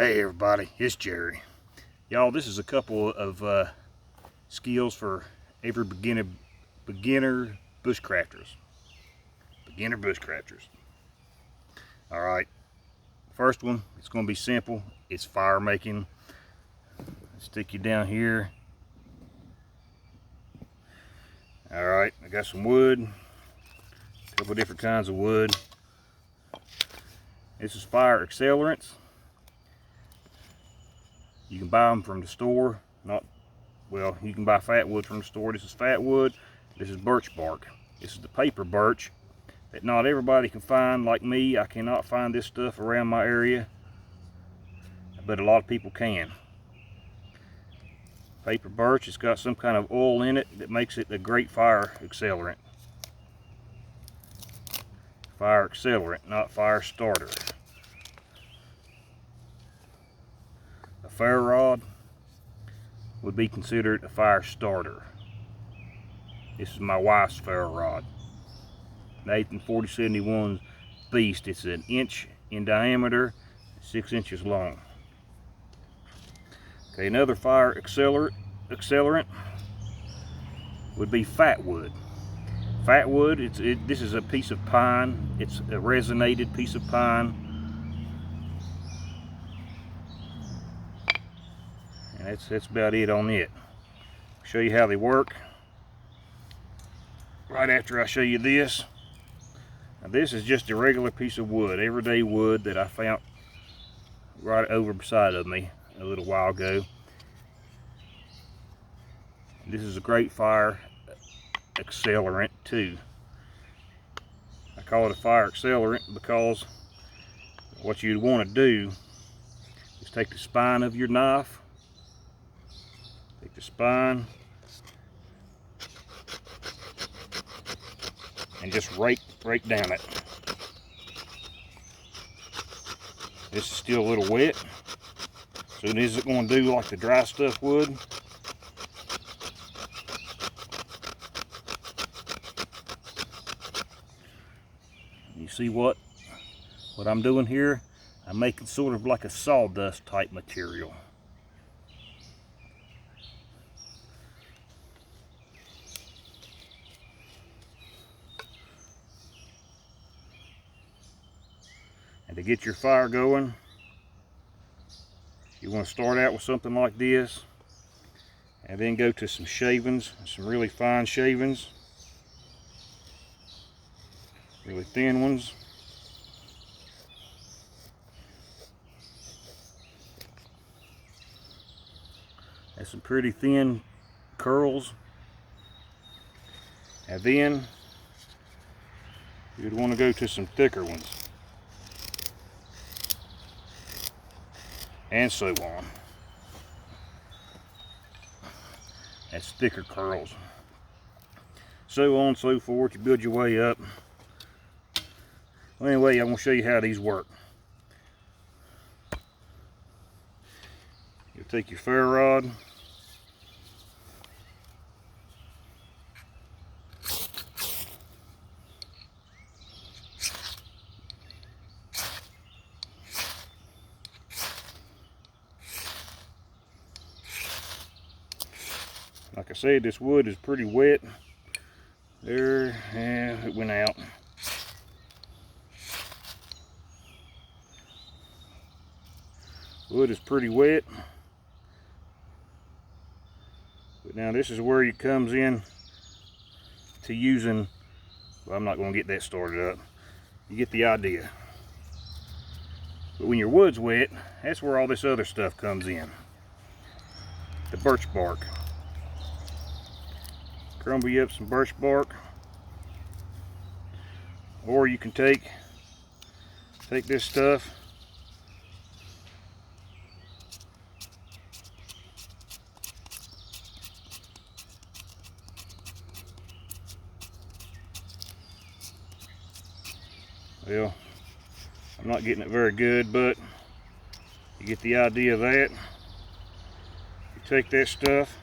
Hey everybody, it's Jerry. Y'all, this is a couple of skills for every beginner bushcrafters. Beginner bushcrafters. Alright, first one, it's going to be simple. It's fire making. Stick you down here. Alright, I got some wood. A couple different kinds of wood. This is fire accelerants. You can buy them from the store. You can buy fat wood from the store. This is fat wood. This is birch bark. This is the paper birch that not everybody can find. Like me, I cannot find this stuff around my area, but a lot of people can. Paper birch, it's got some kind of oil in it that makes it a great fire accelerant. Fire accelerant, not fire starter. A ferro rod would be considered a fire starter. This is my wife's ferro rod. Nathan 4071 Beast. It's an inch in diameter, 6 inches long. Okay, another fire accelerant would be fat wood. Fat wood, this is a piece of pine. It's a resonated piece of pine. And that's about it on it. I'll show you how they work right after I show you this. Now this is just a regular piece of wood, everyday wood that I found right over beside of me a little while ago. This is a great fire accelerant too. I call it a fire accelerant because what you'd want to do is take the spine of your knife, take the spine and just rake down it. This is still a little wet, so it isn't going to do like the dry stuff would. You see what I'm doing here? I'm making sort of like a sawdust type material. And to get your fire going, you want to start out with something like this and then go to some shavings, some really fine shavings, really thin ones. That's some pretty thin curls. And then you'd want to go to some thicker ones. And so on. That's thicker curls. So on and so forth. You build your way up. Well, anyway, I'm going to show you how these work. You'll take your ferro rod. Like I said, this wood is pretty wet. There, yeah, it went out. Wood is pretty wet. But now this is where it comes in to using, well, I'm not going to get that started up. You get the idea. But when your wood's wet, that's where all this other stuff comes in. The birch bark. Crumble you up some birch bark, or you can take this stuff well, I'm not getting it very good, but you get the idea of that. You take that stuff,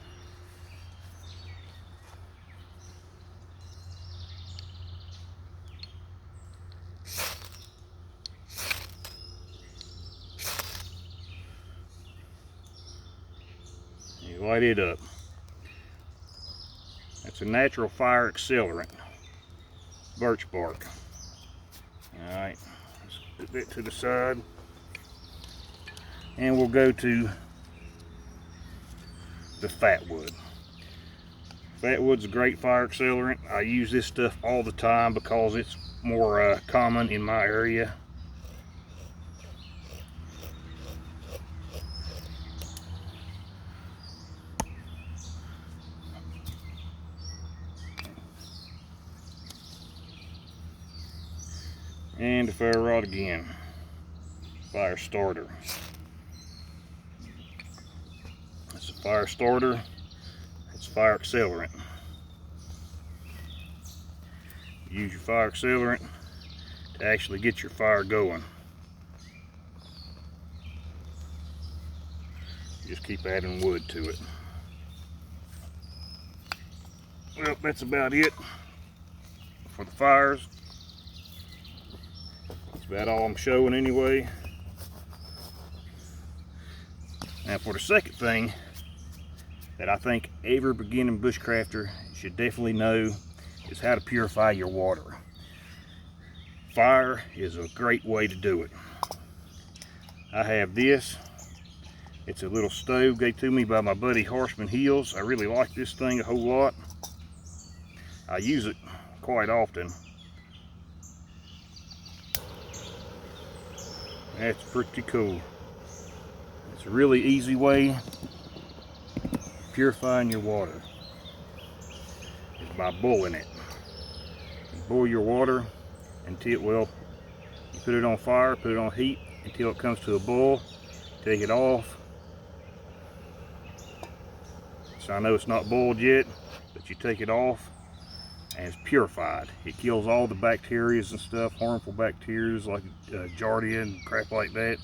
You light it up. That's a natural fire accelerant. Birch bark. Alright, let's put that to the side. And we'll go to the fat wood. Fat wood's a great fire accelerant. I use this stuff all the time because it's more common in my area. And the ferro rod again. Fire starter. It's a fire starter. It's fire accelerant. Use your fire accelerant to actually get your fire going. Just keep adding wood to it. Well, that's about it for the fires. That's about all I'm showing anyway. Now for the second thing that I think every beginning bushcrafter should definitely know is how to purify your water. Fire is a great way to do it. I have this. It's a little stove gave to me by my buddy Horseman Hills. I really like this thing a whole lot. I use it quite often. That's pretty cool. It's a really easy way of purifying your water. It's by boiling it. You boil your water until, well, you put it on fire, put it on heat until it comes to a boil. Take it off. So I know it's not boiled yet, but you take it off and it's purified. It kills all the bacteria and stuff, harmful bacteria like Giardia and crap like that. It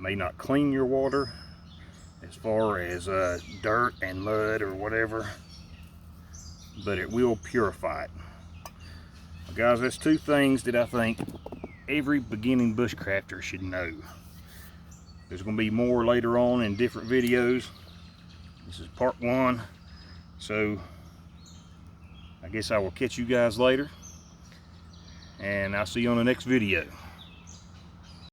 may not clean your water as far as dirt and mud or whatever, but it will purify it. Well, guys, that's two things that I think every beginning bushcrafter should know. There's going to be more later on in different videos. This is part one, so I guess I will catch you guys later, and I'll see you on the next video.